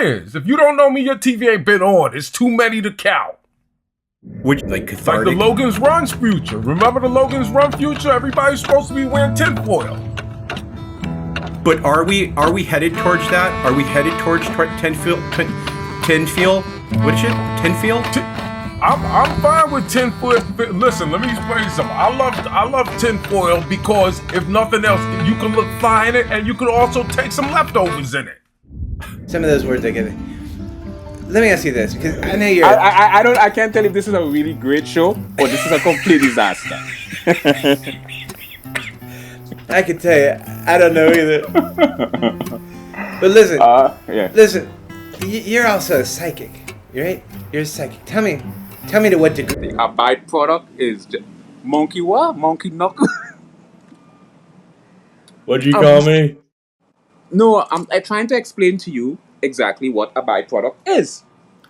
is. If you don't know me, your TV ain't been on. It's too many to count. Which, like cathartic? Like the Logan's Run future. Remember the Logan's Run future? Everybody's supposed to be wearing tinfoil. But are we headed towards that? Are we headed towards tinfoil? What is it? Tinfoil? I'm fine with tinfoil. Listen, let me explain something. I love tinfoil because if nothing else, you can look fly in it, and you can also take some leftovers in it. Some of those words I get it. Let me ask you this, because I know you're. I can't tell if this is a really great show or this is a complete disaster. I can tell you, I don't know either. But listen, listen, you're also a psychic, right? You're a psychic. Tell me to what degree. A byproduct is monkey what? Monkey knuckle? What'd you call me? No, I'm trying to explain to you exactly what a byproduct is.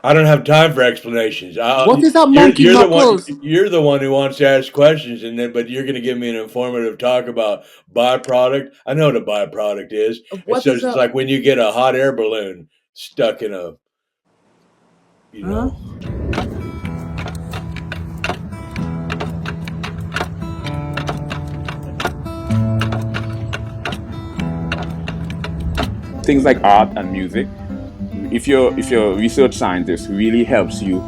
I don't have time for explanations. What is that monkey knuckles? You're the one who wants to ask questions, but you're going to give me an informative talk about byproduct. I know what a byproduct is. It's like when you get a hot air balloon stuck in a, you know. Things like art and music, if your research scientist really helps you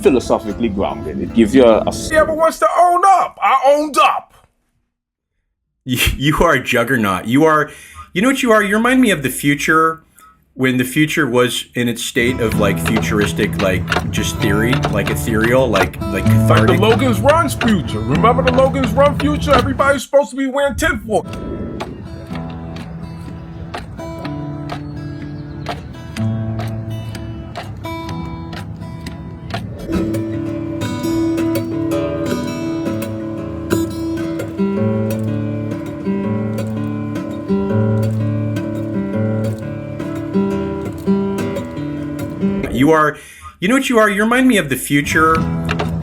philosophically grounded, it gives you a He ever wants to own up. I owned up. You are a juggernaut. You know what you are? You remind me of the future, when the future was in its state of like futuristic, like just theory, like ethereal, like cathartic. Like the Logan's Run future. Remember the Logan's Run future? Everybody's supposed to be wearing tinfoil. You know what you are? You remind me of the future,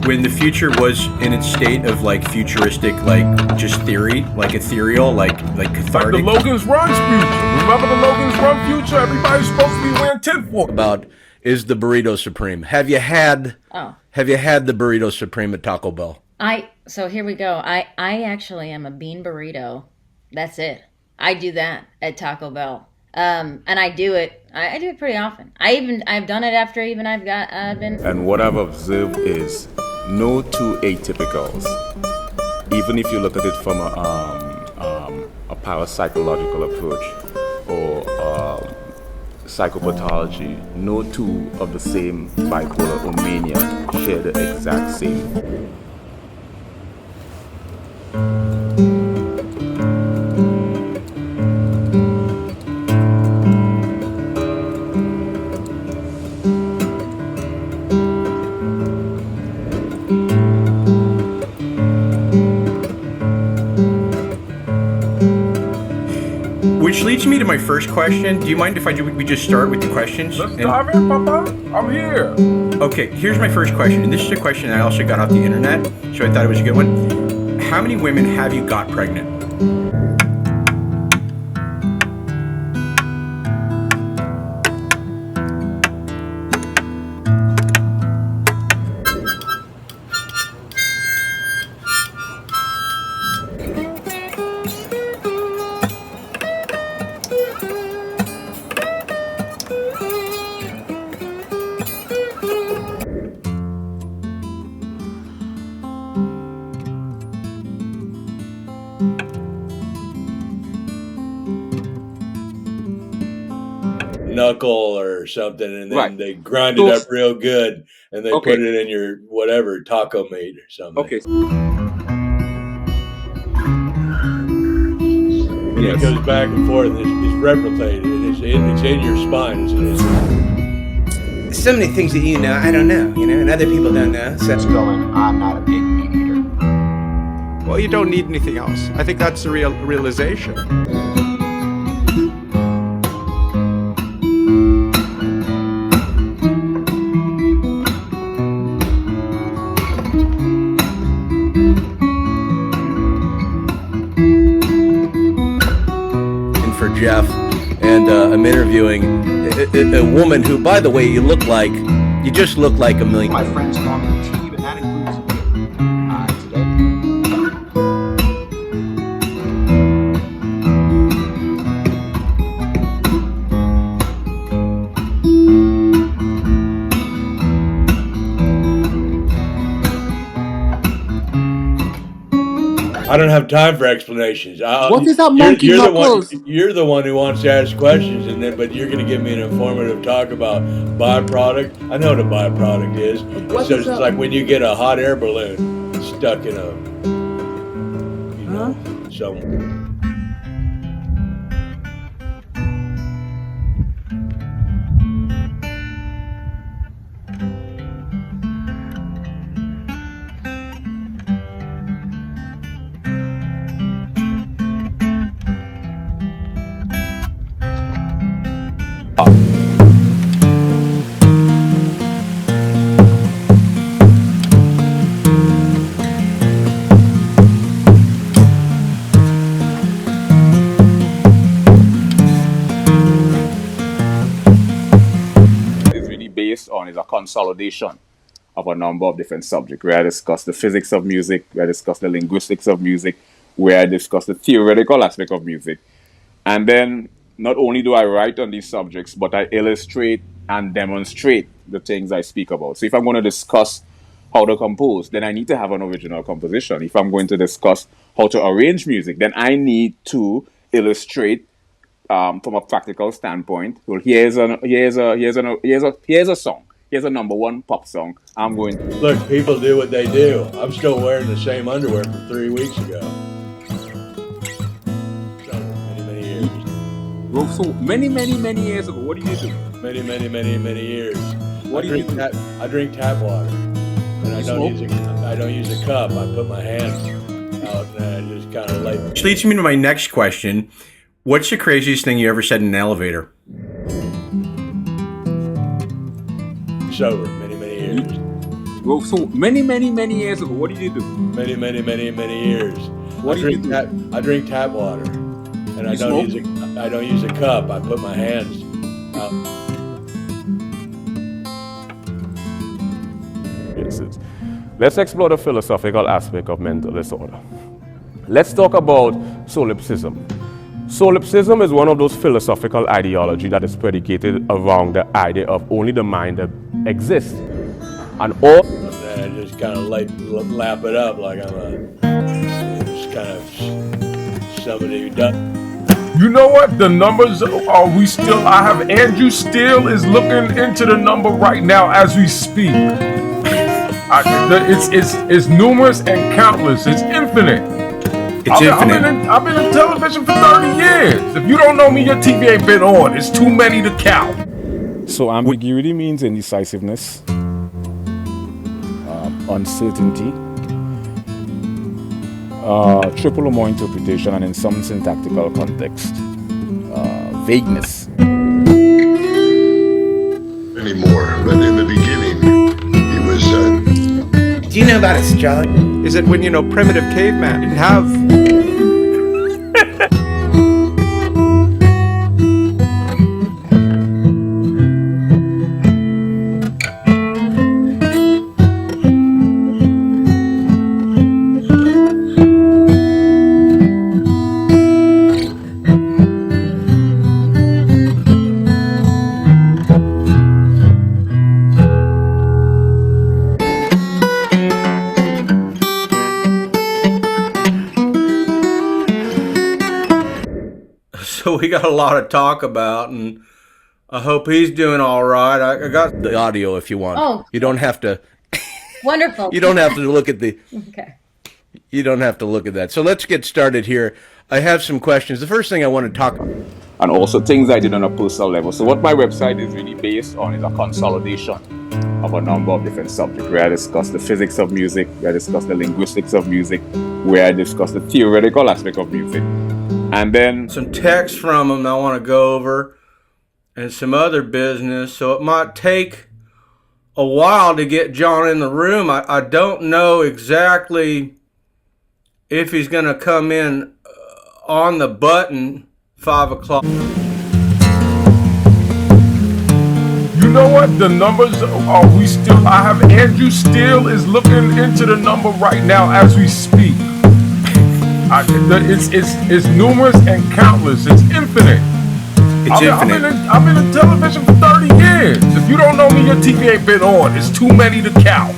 when the future was in its state of like futuristic, like just theory, like ethereal, like cathartic. Like the Logan's Run future. Remember the Logan's Run future? Everybody's supposed to be wearing tinfoil. About is the burrito supreme. Have you had the burrito supreme at Taco Bell? So here we go. I actually am a bean burrito. That's it. I do that at Taco Bell. And I do it pretty often. I've done it after even I've been. And what I've observed is no two atypicals. Even if you look at it from a parapsychological approach or psychopathology, no two of the same bipolar or mania share the exact same. Which leads me to my first question. Do you mind if we just start with the questions? Let's dive in, Papa. I'm here. Okay, here's my first question. And this is a question I also got off the internet, so I thought it was a good one. How many women have you got pregnant? Knuckle or something, and then they grind it up real good, and they put it in your whatever taco meat or something. Okay. And it goes back and forth. And it's replicated. It's in your spine. So many things that you know, I don't know, and other people don't know. So I'm not a big meat eater. Well, you don't need anything else. I think that's the realization. For Jeff, and I'm interviewing a woman who, by the way, you just look like a million. My friends call me T, and that includes today. I don't have time for explanations. What is that monkey knuckles? You're the one who wants to ask questions, but you're going to give me an informative talk about byproduct. I know what a byproduct is. It's like when you get a hot air balloon stuck in a, somewhere. On is a consolidation of a number of different subjects, where I discuss the physics of music, where I discuss the linguistics of music, where I discuss the theoretical aspect of music. And then not only do I write on these subjects, but I illustrate and demonstrate the things I speak about. So if I'm going to discuss how to compose, then I need to have an original composition. If I'm going to discuss how to arrange music, then I need to illustrate from a practical standpoint. Well, here's a song. Here's a number one pop song. I'm going to... Look, people do what they do. I'm still wearing the same underwear from 3 weeks ago. So, many years. Well, so many years ago, what do you do? Many years. What do you do? I drink tap water. And I don't use a cup. I put my hands out and I just kind of like... Which leads me to my next question. What's the craziest thing you ever said in an elevator? Sober, many years. Well, so many years ago, what did you do? Many years. What do you do? I drink tap water, and I don't use a cup. I put my hands out. Let's explore the philosophical aspect of mental disorder. Let's talk about solipsism. Solipsism is one of those philosophical ideology that is predicated around the idea of only the mind that exists. And all... I just kind of lap it up like I'm just kind of somebody who does. You know what? The numbers are we still... I have Andrew still is looking into the number right now as we speak. It's numerous and countless. It's infinite. I've been in television for 30 years. If you don't know me, your TV ain't been on. It's too many to count. So ambiguity means indecisiveness, uncertainty, triple or more interpretation, and in some syntactical context, vagueness. Anymore, but in the beginning, it was. Do you know about astrology? Is it when, primitive caveman didn't have... So we got a lot to talk about, and I hope he's doing all right. I got the audio if you want. Oh. You don't have to... Wonderful. You don't have to look at the... Okay. You don't have to look at that. So let's get started here. I have some questions. The first thing I want to talk about... And also things I did on a personal level. So what my website is really based on is a consolidation of a number of different subjects, where I discuss the physics of music, where I discuss the linguistics of music, where I discuss the theoretical aspect of music. And then some text from him I want to go over, and some other business. So it might take a while to get John in the room. I don't know exactly if he's going to come in on the button 5 o'clock. what? The numbers are we still? I have Andrew Steele is looking into the number right now as we speak. It's numerous and countless. It's infinite. I've been in television for 30 years. If you don't know me, your TV ain't been on. It's too many to count.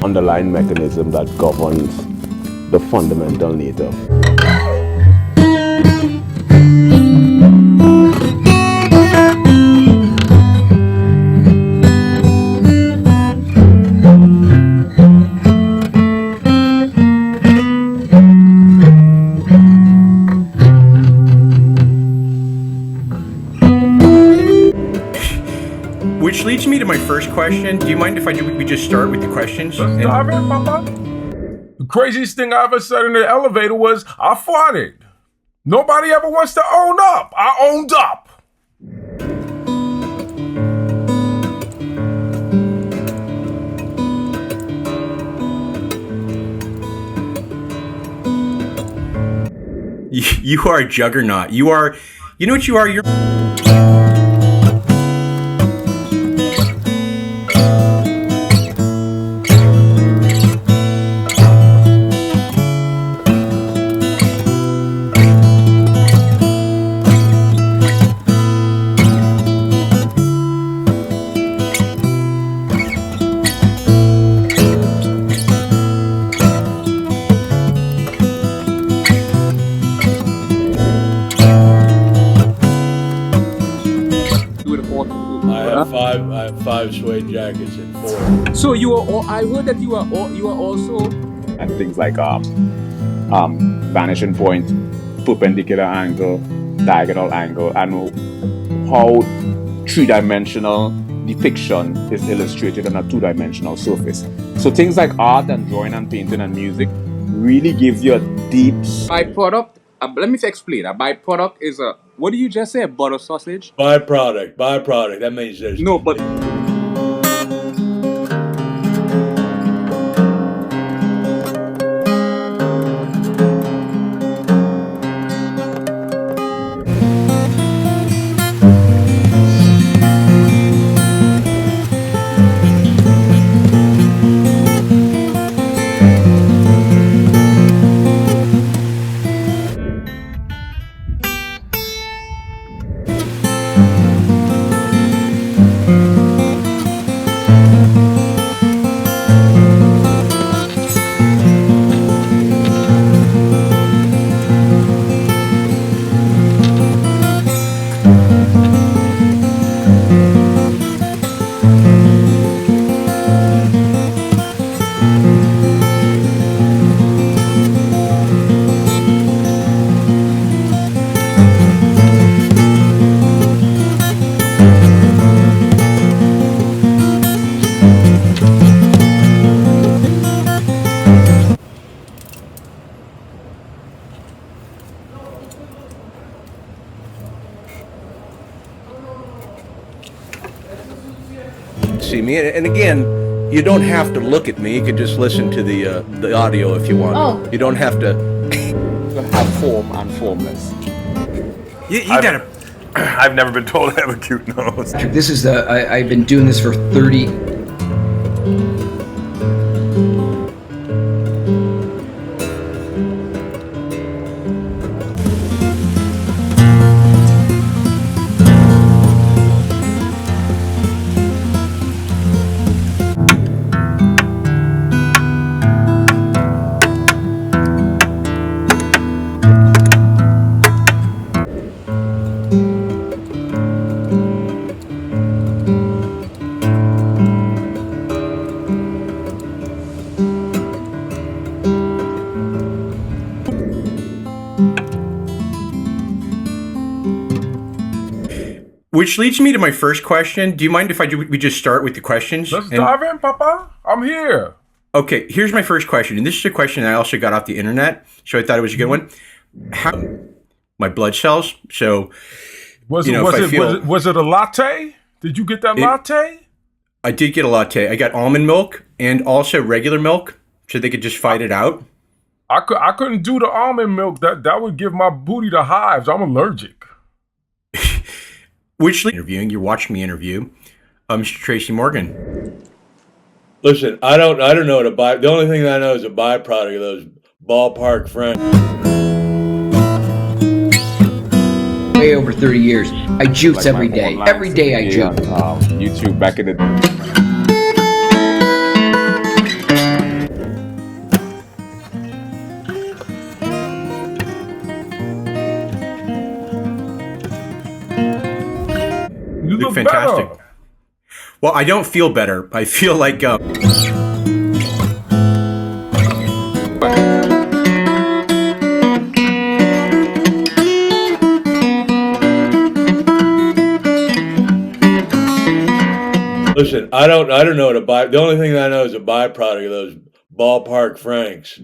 Underlying mechanism that governs the fundamental nature. Which leads me to my first question. Do you mind if we just start with the questions? Let's dive in, Papa. The craziest thing I ever said in the elevator was, I farted. Nobody ever wants to own up. I owned up. You are a juggernaut. You know what you are? You're... I have 5 suede jackets and 4. So you are all, I heard that you are also and things like vanishing point, perpendicular angle, diagonal angle, and how 3-dimensional depiction is illustrated on a 2-dimensional surface. So things like art and drawing and painting and music really gives you a deep byproduct. Let me explain. A byproduct is a, what do you just say? A butter sausage? Byproduct. That means there's no, but see me, and again, you don't have to look at me. You can just listen to the audio if you want. Oh. You don't have to have form and formless. You gotta. I've never been told I have a cute nose. This is I've been doing this for 30. Which leads me to my first question. Do you mind if we just start with the questions? Let's dive in, Papa. I'm here. Okay, here's my first question. And this is a question I also got off the internet, so I thought it was a good one. my blood cells. So, Was you it know, was if I it, feel, was it was it a latte? Did you get that latte? I did get a latte. I got almond milk and also regular milk, so they could just fight it out. I couldn't do the almond milk. That would give my booty the hives. I'm allergic. Which interviewing? You're watching me interview, Mr. Tracy Morgan. Listen, I don't know what a by. The only thing that I know is a byproduct of those ballpark friends. Way over 30 years. I jukes Like every my day. online Every day I juke. YouTube back in the You look fantastic. better. Well, I don't feel better. I feel like Listen, I don't know what a by. The only thing that I know is a byproduct of those ballpark Franks.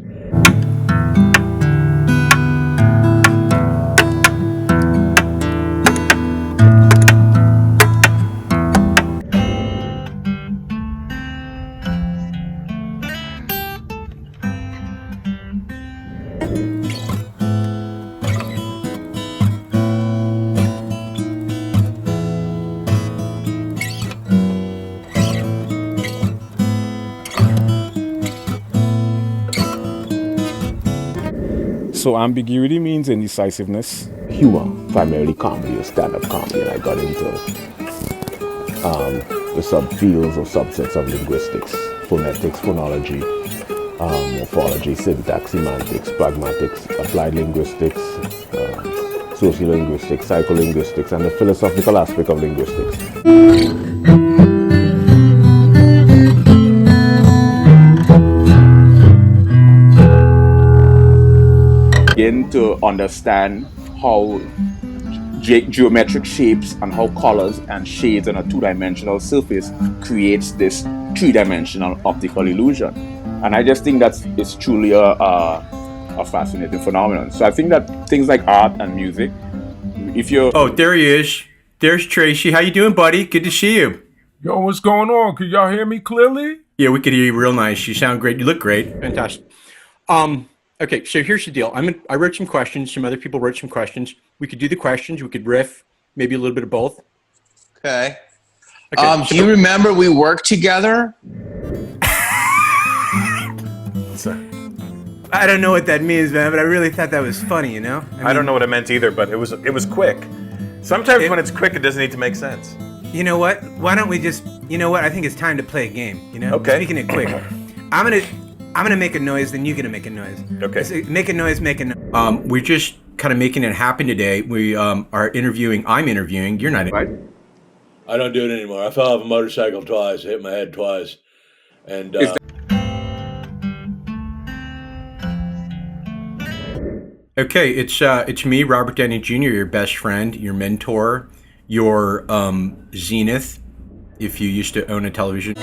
So ambiguity means indecisiveness. Humor, primarily comedy or stand-up comedy, and I got into the subfields or subsets of linguistics, phonetics, phonology, morphology, syntax, semantics, pragmatics, applied linguistics, sociolinguistics, psycholinguistics, and the philosophical aspect of linguistics. Begin to understand how geometric shapes and how colors and shades on a two-dimensional surface creates this three-dimensional optical illusion. And I just think that it's truly a fascinating phenomenon. So I think that things like art and music, if you're... Oh, there he is. There's Tracy. How you doing, buddy? Good to see you. Yo, what's going on? Can y'all hear me clearly? Yeah, we could hear you real nice. You sound great. You look great. Fantastic. Okay, so here's the deal. I wrote some questions. Some other people wrote some questions. We could do the questions. We could riff, maybe a little bit of both. Okay. Do you remember we worked together? I don't know what that means, man, but I really thought that was funny, you know? I don't know what it meant either, but it was quick. Sometimes when it's quick, it doesn't need to make sense. You know what? Why don't we just, you know what? I think it's time to play a game, you know? Okay. Speaking it quick. I'm gonna make a noise, then you're gonna make a noise. Okay. So make a noise, make a noise. We're just kind of making it happen today. We are interviewing. I'm interviewing. You're not. Right? I don't do it anymore. I fell off a motorcycle twice, hit my head twice, and. Okay, it's me, Robert Downey Jr., your best friend, your mentor, your zenith, if you used to own a television.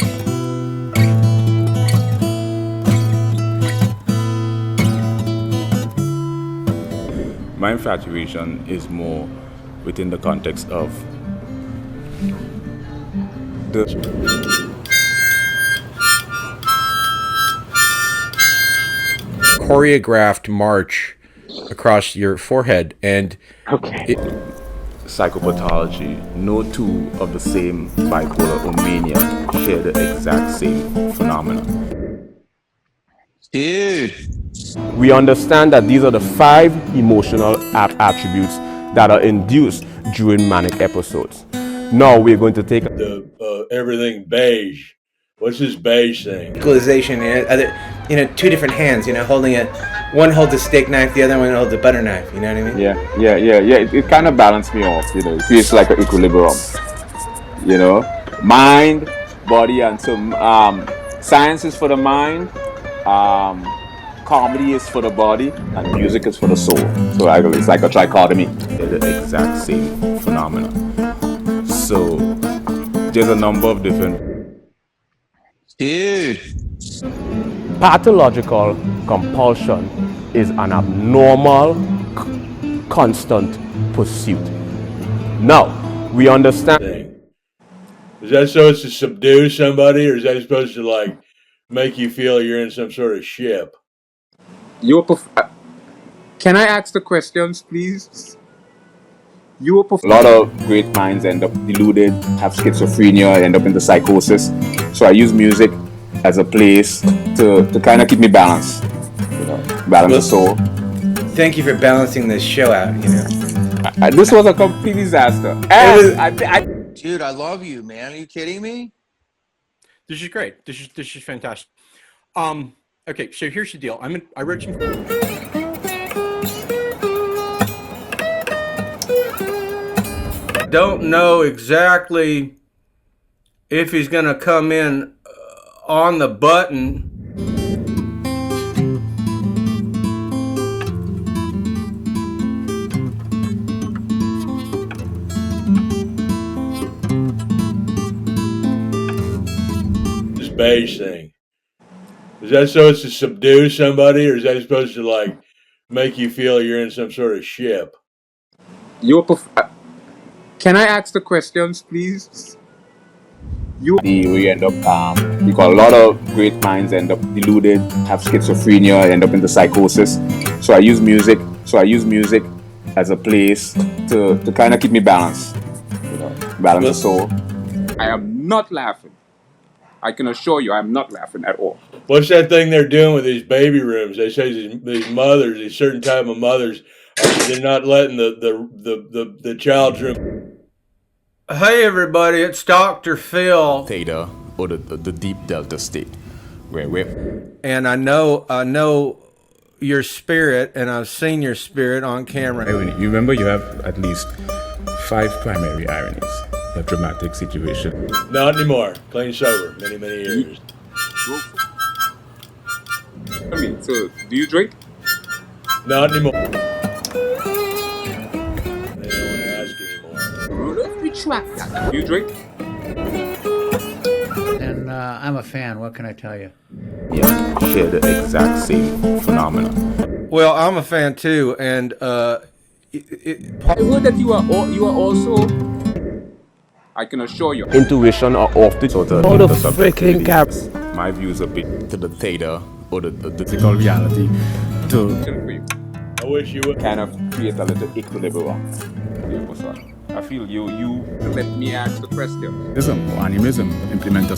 My infatuation is more within the context of the choreographed march across your forehead, and psychopathology. No two of the same bipolar or mania share the exact same phenomena. Dude. We understand that these are the 5 emotional attributes that are induced during manic episodes. Now we're going to take the everything beige. What's this beige thing? Equalization, you know, two different hands, you know, holding one holds a steak knife, the other one holds a butter knife, you know what I mean? Yeah. It kind of balanced me off, you know. It feels like an equilibrium, you know. Mind, body, and so science is for the mind, comedy is for the body, and music is for the soul. So it's like a trichotomy. They're the exact same phenomena. So there's a number of different. Dude. Pathological compulsion is an abnormal constant pursuit. Now, we understand. Is that supposed to subdue somebody, or is that supposed to like make you feel you're in some sort of ship? Can I ask the questions, please? A lot of great minds end up deluded, have schizophrenia, end up into psychosis. So I use music as a place to kind of keep me balanced, balance the soul. Thank you for balancing this show out. This was a complete disaster. Dude, I love you, man. Are you kidding me? This is great. This is fantastic. Okay, so here's the deal. I wrote some. Don't know exactly if he's going to come in on the button. This beige thing. Is that supposed to subdue somebody, or is that supposed to like make you feel you're in some sort of ship? Can I ask the questions, please? We end up, because a lot of great minds end up deluded, have schizophrenia, end up into psychosis. So I use music as a place to kind of keep me balanced, balance the soul. I am not laughing. I can assure you, I'm not laughing at all. What's that thing they're doing with these baby rooms? They say these mothers, these certain type of mothers, they're not letting the child's room. Hey everybody, it's Dr. Phil. Theta, or the deep delta state. And I know your spirit, and I've seen your spirit on camera. You remember you have at least 5 primary ironies. A dramatic situation. Not anymore. Clean sober. Many years. So, do you drink? Not anymore. Retract that. Do you drink? And I'm a fan. What can I tell you? Yeah, share the exact same phenomenon. Well, I'm a fan too, and I heard that you are also. I can assure you. Intuition are off the sort of all the freaking caps. My views are big to the theta or the physical reality. I wish you would kind of create a little equilibrium. I feel you let me ask the question. Animism implement us.